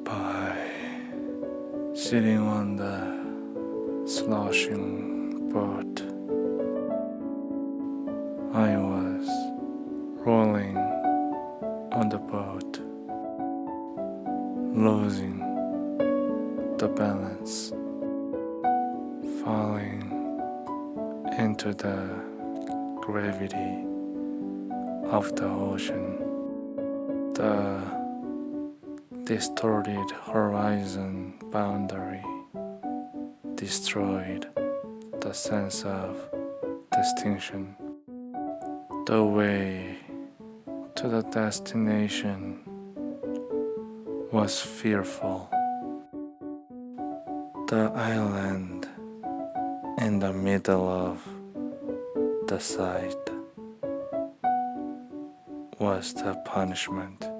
by sitting on the sloshing boat. I was rolling on the boat, losing the balance, falling into the gravity of the ocean. The distorted horizon boundary destroyed the sense of distinction. The way to the destination was fearful. The island in the middle of the sight was the punishment.